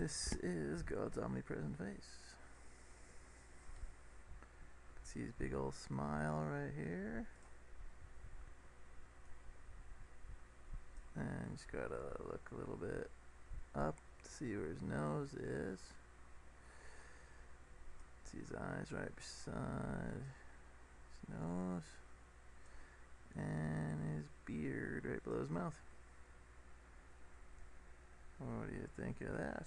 This is God's omnipresent face. See his big old smile right here. And just gotta look a little bit up to see where his nose is. See his eyes right beside his nose. And his beard right below his mouth. What do you think of that?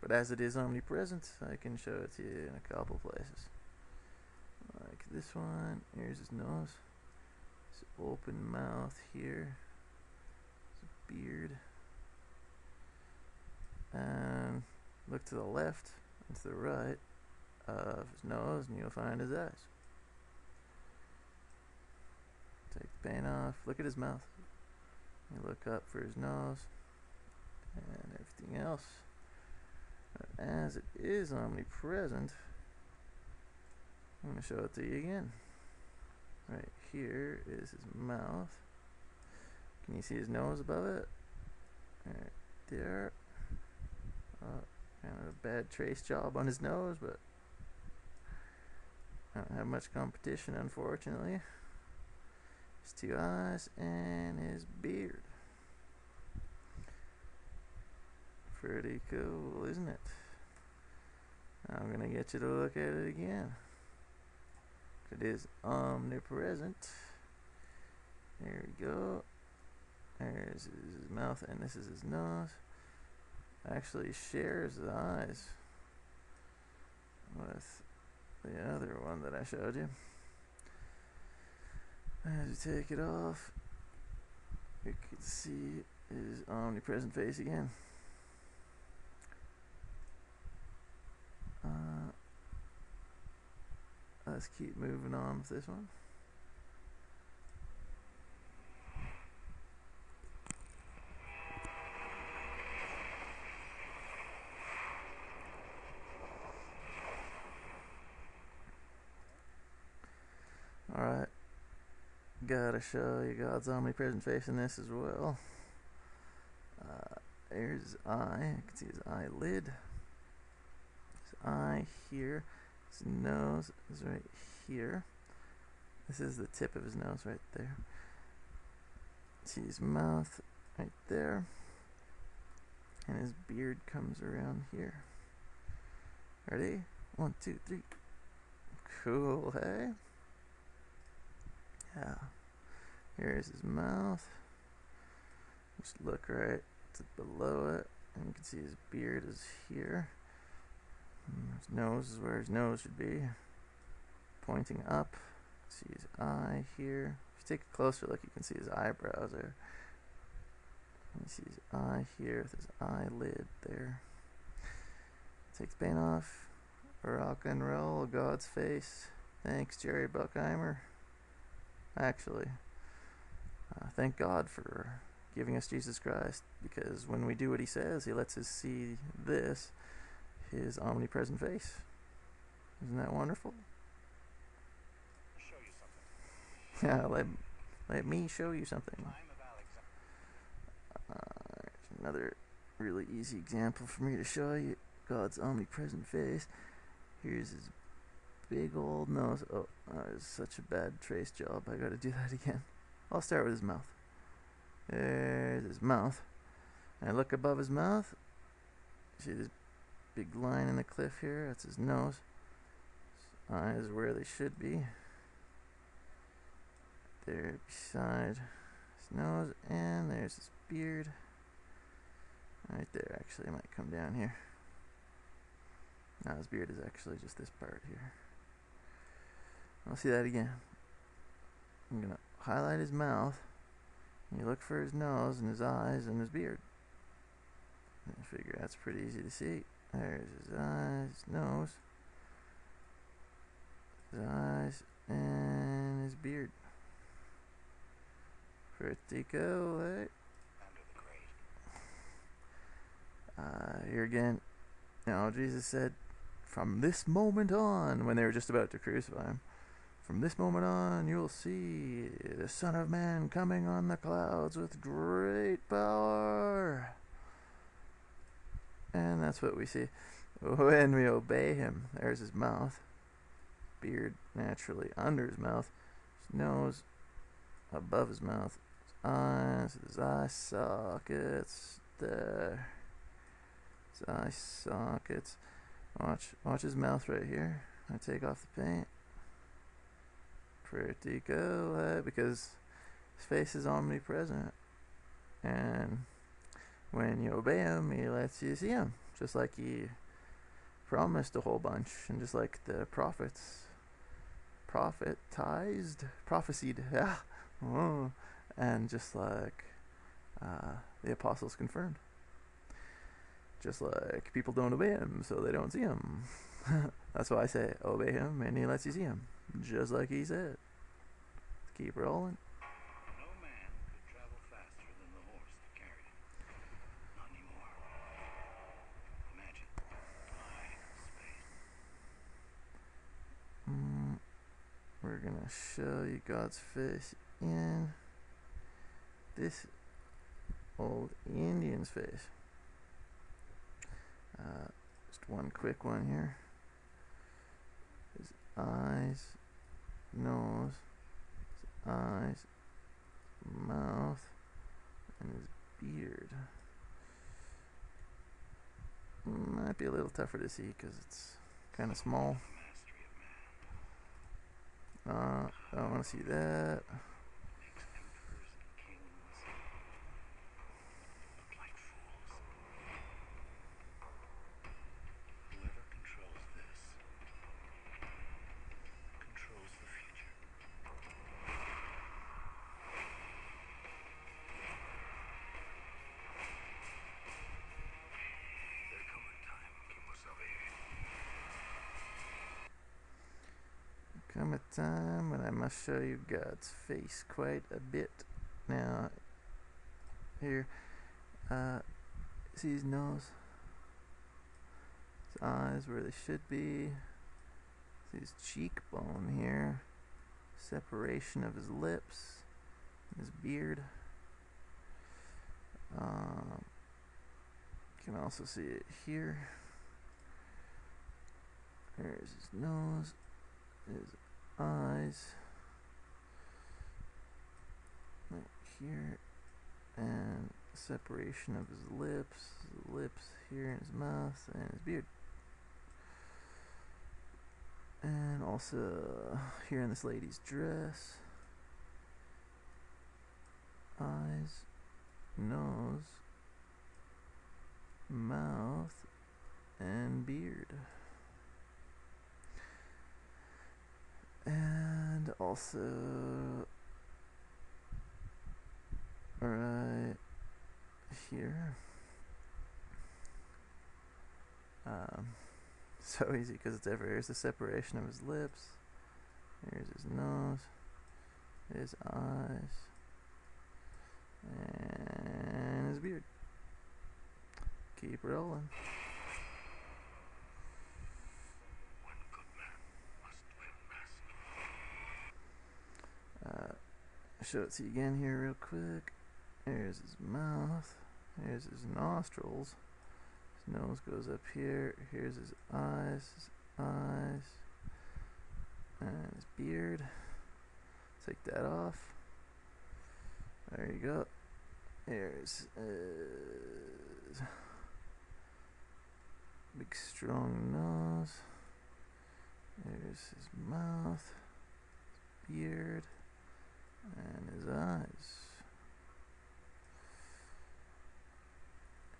But as it is omnipresent, I can show it to you in a couple places. Like this one, here's his nose. His open mouth here. His beard. And look to the left and to the right of his nose and you'll find his eyes. Take the paint off, look at his mouth. You look up for his nose and everything else. But as it is omnipresent, I'm going to show it to you again. Right here is his mouth. Can you see his nose above it? Right there. Kind of a bad trace job on his nose, but I don't have much competition, unfortunately. His two eyes and his beard. Pretty cool, isn't it? I'm gonna get you to look at it again. It is omnipresent. There we go. There's his mouth and this is his nose. Actually shares the eyes with the other one that I showed you. As you take it off, you can see his omnipresent face again. Let's keep moving on with this one. Alright, gotta show you God's omnipresent face in this as well. There's his eye, you can see his eyelid, his eye here, his nose is right here. This is the tip of his nose right there. See his mouth right there, and his beard comes around here. Ready? 1, 2, 3. Cool, hey? Yeah. Here's his mouth. Just look right to below it, and you can see his beard is here. His nose is where his nose should be, pointing up. See his eye here. If you take a closer look, you can see his eyebrows there. You see his eye here with his eyelid there. Take the paint off. Rock and roll, God's face. Thanks, Jerry Buckheimer. Actually, thank God for giving us Jesus Christ, because when we do what he says, he lets us see this, his omnipresent face. Isn't that wonderful? Show you something. Yeah, let me show you something. There's another really easy example for me to show you God's omnipresent face. Here's his big old nose. Oh, it's such a bad trace job. I gotta do that again. I'll start with his mouth. There's his mouth. And I look above his mouth. See this big line in the cliff here? That's his nose. His eyes are where they should be. There beside his nose. And there's his beard. Right there. Actually, it might come down here. Now his beard is actually just this part here. I'll see that again. I'm going to highlight his mouth. And you look for his nose and his eyes and his beard. And I figure that's pretty easy to see. There's his eyes, his nose, his eyes, and his beard. Pretty cool, eh? Here again. Now Jesus said, from this moment on, when they were just about to crucify him, from this moment on you'll see the Son of Man coming on the clouds with great power. And that's what we see when we obey him. There's his mouth, beard naturally under his mouth, his nose above his mouth, his eye sockets there. His eye sockets. Watch his mouth right here. I take off the paint. Pretty cool, because his face is omnipresent, and when you obey him, he lets you see him, just like he promised a whole bunch, and just like the prophets prophesied, yeah, and just like the apostles confirmed. Just like people don't obey him, so they don't see him. That's why I say obey him, and he lets you see him, just like he said. Keep rolling. No man could travel faster than the horse that carried him. Not anymore. Imagine flying in space. We're gonna show you God's face in this old Indian's face. Just one quick one here. His eyes, nose, his eyes, mouth, and his beard. Might be a little tougher to see because it's kind of small. I don't want to see that. Makes emperors and kings look like fools. Whoever controls this controls the future. There come a time que vos savez. Come a time when I must show you God's face quite a bit. Now, here, see his nose, his eyes where they should be, see his cheekbone here, separation of his lips, his beard. You can also see it here. There's his nose, his eyes, right here, and separation of his lips here in his mouth, and his beard. And also here in this lady's dress, eyes, nose, mouth, and beard. And also right here, so easy because it's everywhere. Here's the separation of his lips, here's his nose, his eyes, and his beard. Keep rolling. One good man must win massive. Show it to you again here real quick. Here's his mouth, here's his nostrils, his nose goes up here, here's his eyes, and his beard. Take that off. There you go. Here's his big strong nose. Here's his mouth, his beard, and his eyes.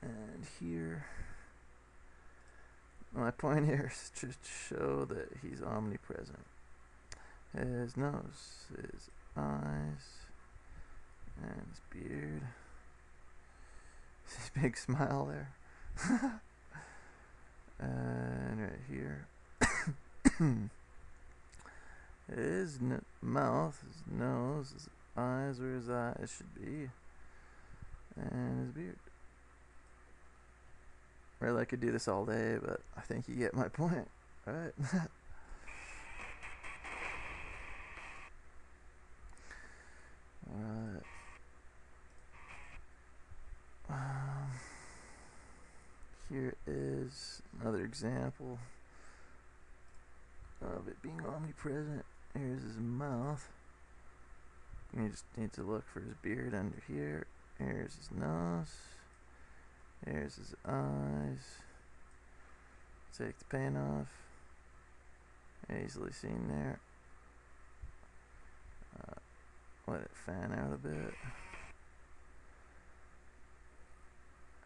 And here, my point here is to show that he's omnipresent. His nose, his eyes, and his beard. His big smile there. And right here. His mouth, his nose, his eyes where his eyes should be, and his beard. Really, I could do this all day, but I think you get my point, right? Alright. Here example of it being omnipresent. Here's his mouth. You just need to look for his beard under here. Here's his nose. Here's his eyes. Take the paint off. Easily seen there. Let it fan out a bit.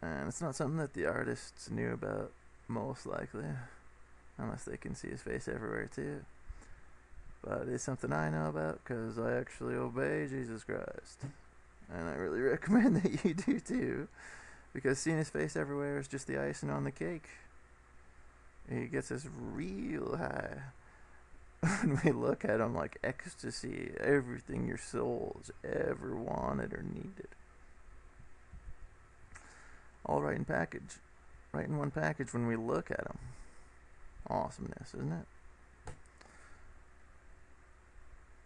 And it's not something that the artists knew about, most likely, unless they can see his face everywhere too. But it's something I know about because I actually obey Jesus Christ. And I really recommend that you do too, because seeing his face everywhere is just the icing on the cake. He gets us real high when we look at him, like ecstasy, everything your soul's ever wanted or needed. All right in one package when we look at him. Awesomeness, isn't it?